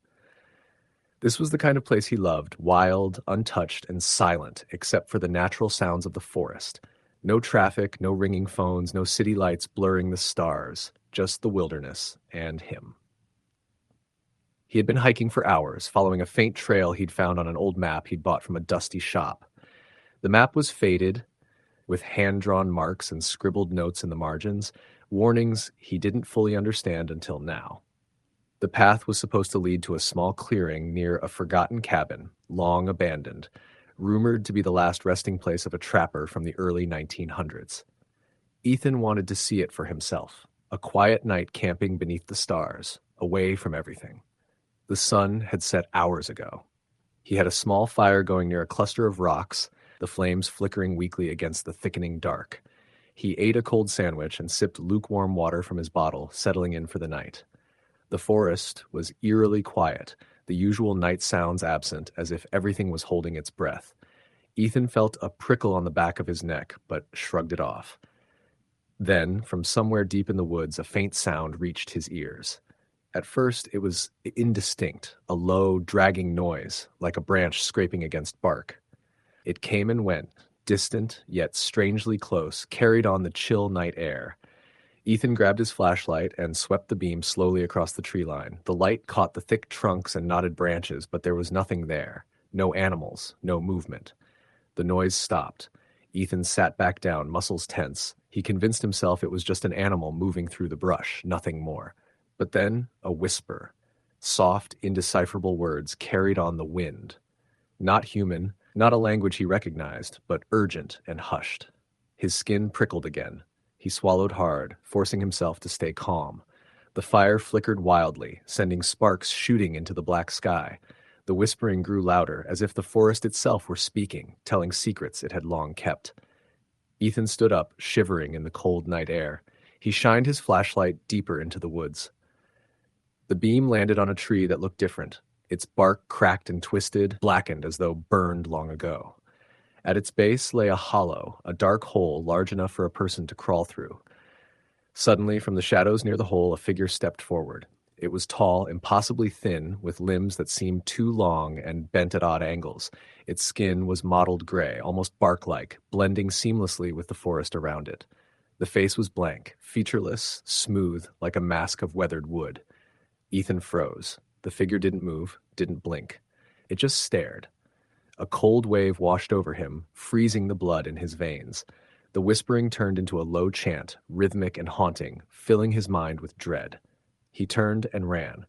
This was the kind of place he loved, wild, untouched, and silent, except for the natural sounds of the forest. No traffic, no ringing phones, no city lights blurring the stars, just the wilderness and him. He had been hiking for hours, following a faint trail he'd found on an old map he'd bought from a dusty shop. The map was faded, with hand-drawn marks and scribbled notes in the margins, warnings he didn't fully understand until now. The path was supposed to lead to a small clearing near a forgotten cabin, long abandoned, rumored to be the last resting place of a trapper from the early 1900s. Ethan wanted to see it for himself, a quiet night camping beneath the stars, away from everything. The sun had set hours ago. He had a small fire going near a cluster of rocks, the flames flickering weakly against the thickening dark. He ate a cold sandwich and sipped lukewarm water from his bottle, settling in for the night. The forest was eerily quiet, the usual night sounds absent, as if everything was holding its breath. Ethan felt a prickle on the back of his neck, but shrugged it off. Then, from somewhere deep in the woods, a faint sound reached his ears. At first, it was indistinct, a low, dragging noise, like a branch scraping against bark. It came and went, distant, yet strangely close, carried on the chill night air. Ethan grabbed his flashlight and swept the beam slowly across the tree line. The light caught the thick trunks and knotted branches, but there was nothing there. No animals, no movement. The noise stopped. Ethan sat back down, muscles tense. He convinced himself it was just an animal moving through the brush, nothing more. But then, a whisper. Soft, indecipherable words carried on the wind. Not human, not a language he recognized, but urgent and hushed. His skin prickled again. He swallowed hard, forcing himself to stay calm. The fire flickered wildly, sending sparks shooting into the black sky. The whispering grew louder, as if the forest itself were speaking, telling secrets it had long kept. Ethan stood up, shivering in the cold night air. He shined his flashlight deeper into the woods. The beam landed on a tree that looked different. Its bark cracked and twisted, blackened as though burned long ago. At its base lay a hollow, a dark hole large enough for a person to crawl through. Suddenly, from the shadows near the hole, a figure stepped forward. It was tall, impossibly thin, with limbs that seemed too long and bent at odd angles. Its skin was mottled gray, almost bark-like, blending seamlessly with the forest around it. The face was blank, featureless, smooth, like a mask of weathered wood. Ethan froze. The figure didn't move, didn't blink. It just stared. A cold wave washed over him, freezing the blood in his veins. The whispering turned into a low chant, rhythmic and haunting, filling his mind with dread. He turned and ran.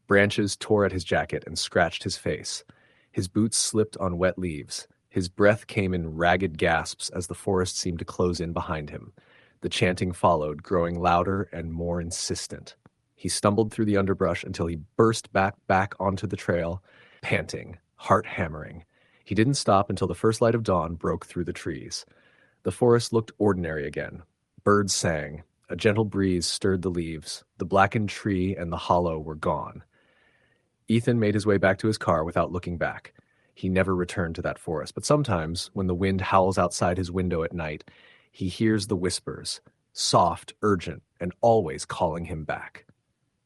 Branches tore at his jacket and scratched his face. His boots slipped on wet leaves. His breath came in ragged gasps as the forest seemed to close in behind him. The chanting followed, growing louder and more insistent. He stumbled through the underbrush until he burst back onto the trail, panting, heart hammering. He didn't stop until the first light of dawn broke through the trees. The forest looked ordinary again. Birds sang. A gentle breeze stirred the leaves. The blackened tree and the hollow were gone. Ethan made his way back to his car without looking back. He never returned to that forest, but sometimes, when the wind howls outside his window at night, he hears the whispers, soft, urgent, and always calling him back.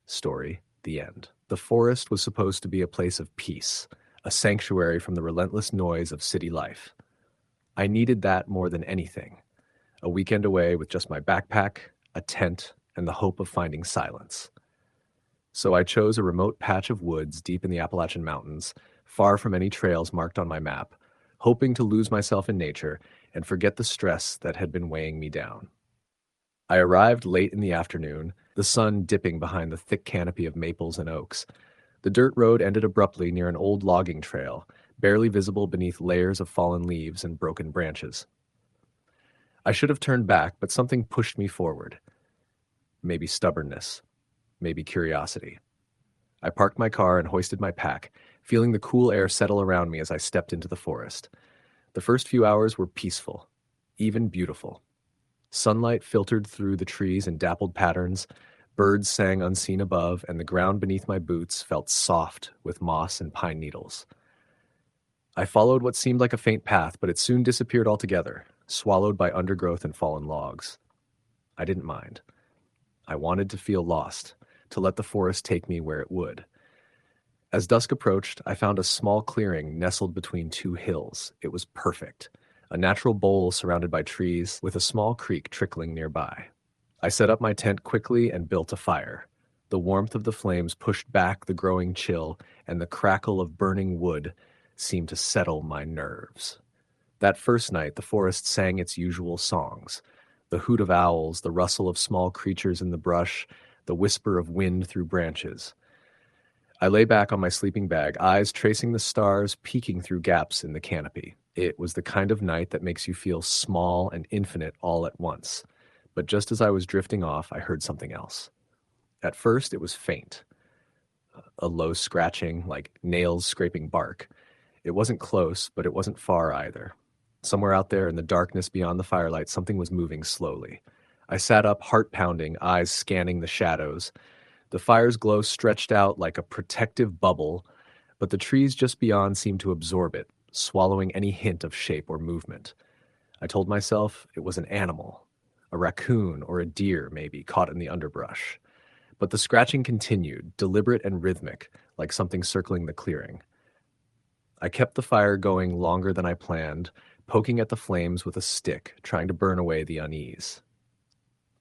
Story, the end. The forest was supposed to be a place of peace, a sanctuary from the relentless noise of city life. I needed that more than anything. A weekend away with just my backpack, a tent, and the hope of finding silence. So I chose a remote patch of woods deep in the Appalachian Mountains, far from any trails marked on my map, hoping to lose myself in nature and forget the stress that had been weighing me down. I arrived late in the afternoon, the sun dipping behind the thick canopy of maples and oaks. The dirt road ended abruptly near an old logging trail, barely visible beneath layers of fallen leaves and broken branches. I should have turned back, but something pushed me forward. Maybe stubbornness, maybe curiosity. I parked my car and hoisted my pack, feeling the cool air settle around me as I stepped into the forest. The first few hours were peaceful, even beautiful. Sunlight filtered through the trees in dappled patterns, birds sang unseen above, and the ground beneath my boots felt soft with moss and pine needles. I followed what seemed like a faint path, but it soon disappeared altogether, swallowed by undergrowth and fallen logs. I didn't mind. I wanted to feel lost, to let the forest take me where it would. As dusk approached, I found a small clearing nestled between two hills. It was perfect. A natural bowl surrounded by trees, with a small creek trickling nearby. I set up my tent quickly and built a fire. The warmth of the flames pushed back the growing chill, and the crackle of burning wood seemed to settle my nerves. That first night, the forest sang its usual songs. The hoot of owls, the rustle of small creatures in the brush, the whisper of wind through branches. I lay back on my sleeping bag, eyes tracing the stars peeking through gaps in the canopy. It was the kind of night that makes you feel small and infinite all at once. But just as I was drifting off, I heard something else. At first, it was faint. A low scratching, like nails scraping bark. It wasn't close, but it wasn't far either. Somewhere out there in the darkness beyond the firelight, something was moving slowly. I sat up, heart pounding, eyes scanning the shadows. The fire's glow stretched out like a protective bubble, but the trees just beyond seemed to absorb it, swallowing any hint of shape or movement. I told myself it was an animal, a raccoon or a deer maybe, caught in the underbrush. But the scratching continued, deliberate and rhythmic, like something circling the clearing. I kept the fire going longer than I planned, poking at the flames with a stick, trying to burn away the unease.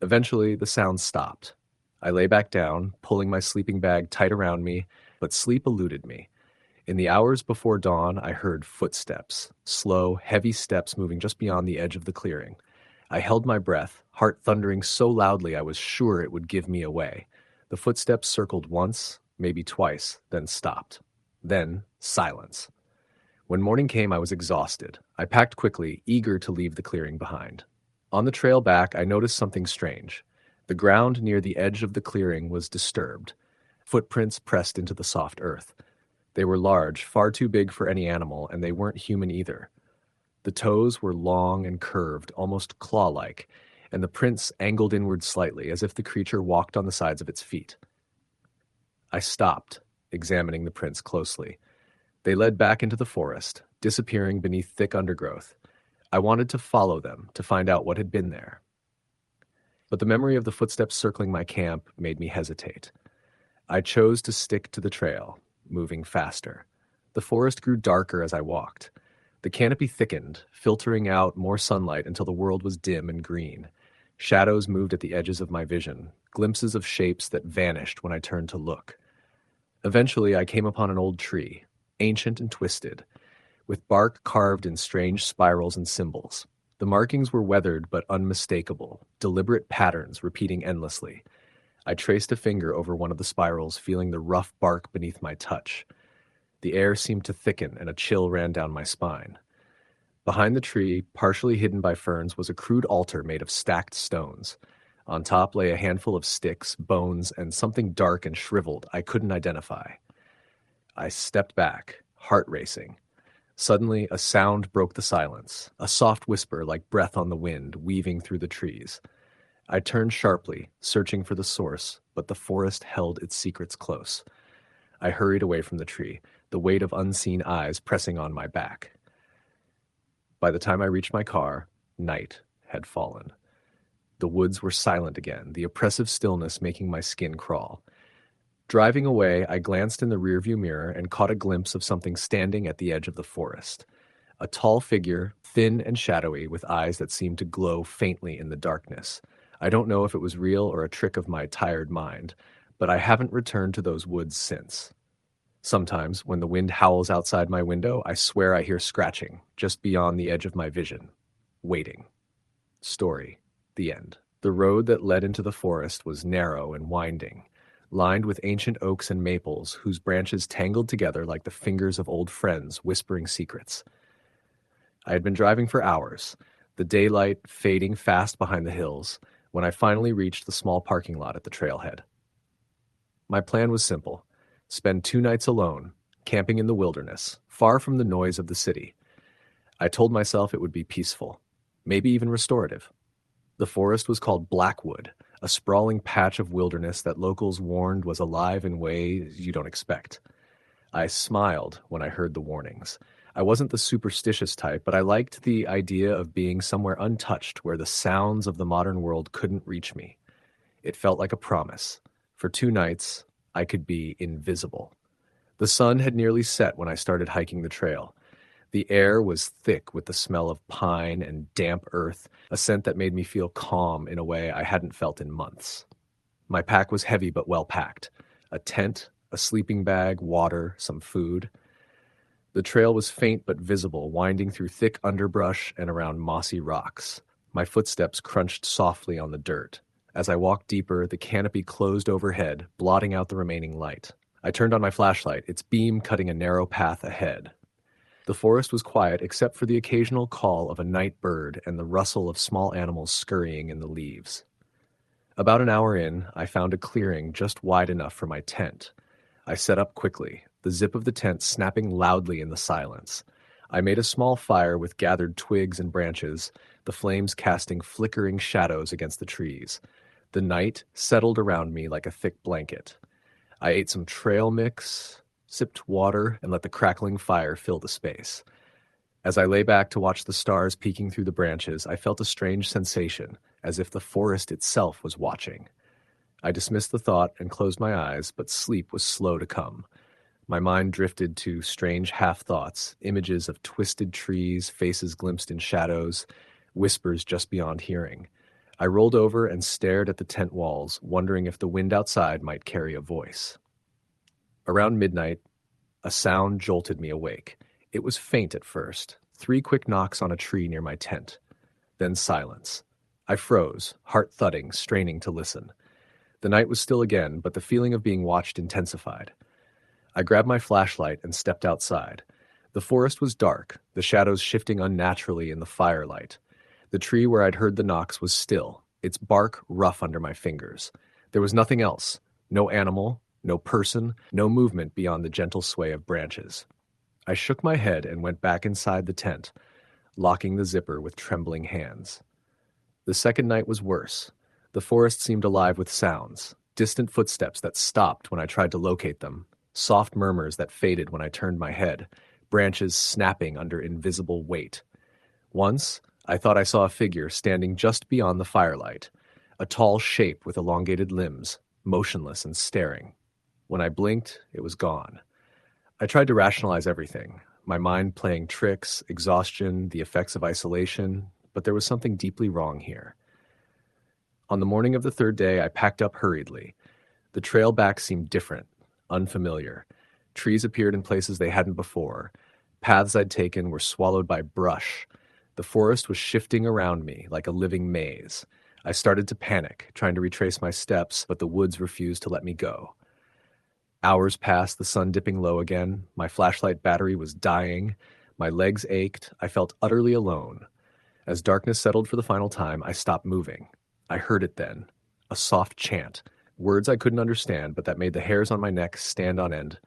Eventually, the sound stopped. I lay back down, pulling my sleeping bag tight around me, but sleep eluded me. In the hours before dawn, I heard footsteps, slow, heavy steps moving just beyond the edge of the clearing. I held my breath, heart thundering so loudly I was sure it would give me away. The footsteps circled once, maybe twice, then stopped. Then, silence. When morning came, I was exhausted. I packed quickly, eager to leave the clearing behind. On the trail back, I noticed something strange. The ground near the edge of the clearing was disturbed. Footprints pressed into the soft earth. They were large, far too big for any animal, and they weren't human either. The toes were long and curved, almost claw-like, and the prints angled inward slightly, as if the creature walked on the sides of its feet. I stopped, examining the prints closely. They led back into the forest, disappearing beneath thick undergrowth. I wanted to follow them, to find out what had been there. But the memory of the footsteps circling my camp made me hesitate. I chose to stick to the trail, moving faster. The forest grew darker as I walked. The canopy thickened, filtering out more sunlight until the world was dim and green. Shadows moved at the edges of my vision, glimpses of shapes that vanished when I turned to look. Eventually, I came upon an old tree, ancient and twisted, with bark carved in strange spirals and symbols. The markings were weathered but unmistakable, deliberate patterns repeating endlessly. I traced a finger over one of the spirals, feeling the rough bark beneath my touch. The air seemed to thicken, and a chill ran down my spine. Behind the tree, partially hidden by ferns, was a crude altar made of stacked stones. On top lay a handful of sticks, bones, and something dark and shriveled I couldn't identify. I stepped back, heart racing. Suddenly, a sound broke the silence, a soft whisper like breath on the wind weaving through the trees. I turned sharply, searching for the source, but the forest held its secrets close. I hurried away from the tree, the weight of unseen eyes pressing on my back. By the time I reached my car, night had fallen. The woods were silent again, the oppressive stillness making my skin crawl. Driving away, I glanced in the rearview mirror and caught a glimpse of something standing at the edge of the forest. A tall figure, thin and shadowy, with eyes that seemed to glow faintly in the darkness. I don't know if it was real or a trick of my tired mind, but I haven't returned to those woods since. Sometimes, when the wind howls outside my window, I swear I hear scratching, just beyond the edge of my vision. Waiting. Story. The end. The road that led into the forest was narrow and winding, lined with ancient oaks and maples whose branches tangled together like the fingers of old friends whispering secrets. I had been driving for hours, the daylight fading fast behind the hills, when I finally reached the small parking lot at the trailhead. My plan was simple: spend 2 nights alone, camping in the wilderness, far from the noise of the city. I told myself it would be peaceful, maybe even restorative. The forest was called Blackwood, a sprawling patch of wilderness that locals warned was alive in ways you don't expect. I smiled when I heard the warnings. I wasn't the superstitious type, but I liked the idea of being somewhere untouched where the sounds of the modern world couldn't reach me. It felt like a promise. For 2 nights, I could be invisible. The sun had nearly set when I started hiking the trail. The air was thick with the smell of pine and damp earth, a scent that made me feel calm in a way I hadn't felt in months. My pack was heavy but well packed. A tent, a sleeping bag, water, some food. The trail was faint but visible, winding through thick underbrush and around mossy rocks. My footsteps crunched softly on the dirt. As I walked deeper, the canopy closed overhead, blotting out the remaining light. I turned on my flashlight, its beam cutting a narrow path ahead. The forest was quiet except for the occasional call of a night bird and the rustle of small animals scurrying in the leaves. About an hour in, I found a clearing just wide enough for my tent. I set up quickly, the zip of the tent snapping loudly in the silence. I made a small fire with gathered twigs and branches, the flames casting flickering shadows against the trees. The night settled around me like a thick blanket. I ate some trail mix, sipped water, and let the crackling fire fill the space. As I lay back to watch the stars peeking through the branches, I felt a strange sensation, as if the forest itself was watching. I dismissed the thought and closed my eyes, but sleep was slow to come. My mind drifted to strange half-thoughts, images of twisted trees, faces glimpsed in shadows, whispers just beyond hearing. I rolled over and stared at the tent walls, wondering if the wind outside might carry a voice. Around midnight, a sound jolted me awake. It was faint at first, 3 quick knocks on a tree near my tent. Then silence. I froze, heart thudding, straining to listen. The night was still again, but the feeling of being watched intensified. I grabbed my flashlight and stepped outside. The forest was dark, the shadows shifting unnaturally in the firelight. The tree where I'd heard the knocks was still, its bark rough under my fingers. There was nothing else. No animal, no person, no movement beyond the gentle sway of branches. I shook my head and went back inside the tent, locking the zipper with trembling hands. The second night was worse. The forest seemed alive with sounds, distant footsteps that stopped when I tried to locate them, soft murmurs that faded when I turned my head, branches snapping under invisible weight. Once, I thought I saw a figure standing just beyond the firelight, a tall shape with elongated limbs, motionless and staring. When I blinked, it was gone. I tried to rationalize everything, my mind playing tricks, exhaustion, the effects of isolation, but there was something deeply wrong here. On the morning of the third day, I packed up hurriedly. The trail back seemed different, unfamiliar. Trees appeared in places they hadn't before. Paths I'd taken were swallowed by brush. The forest was shifting around me like a living maze. I started to panic, trying to retrace my steps, but the woods refused to let me go. Hours passed, the sun dipping low again. My flashlight battery was dying. My legs ached. I felt utterly alone. As darkness settled for the final time, I stopped moving. I heard it then, a soft chant, words I couldn't understand, but that made the hairs on my neck stand on end.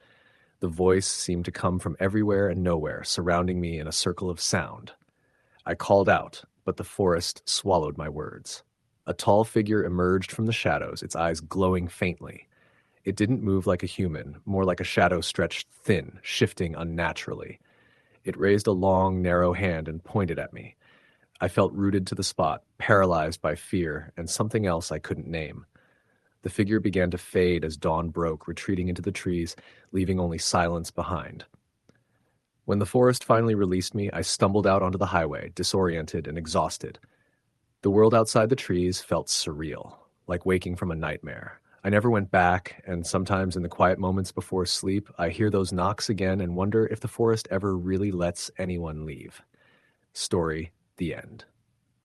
The voice seemed to come from everywhere and nowhere, surrounding me in a circle of sound. I called out, but the forest swallowed my words. A tall figure emerged from the shadows, its eyes glowing faintly. It didn't move like a human, more like a shadow stretched thin, shifting unnaturally. It raised a long, narrow hand and pointed at me. I felt rooted to the spot, paralyzed by fear and something else I couldn't name. The figure began to fade as dawn broke, retreating into the trees, leaving only silence behind. When the forest finally released me, I stumbled out onto the highway, disoriented and exhausted. The world outside the trees felt surreal, like waking from a nightmare. I never went back, and sometimes in the quiet moments before sleep, I hear those knocks again and wonder if the forest ever really lets anyone leave. Story, the end.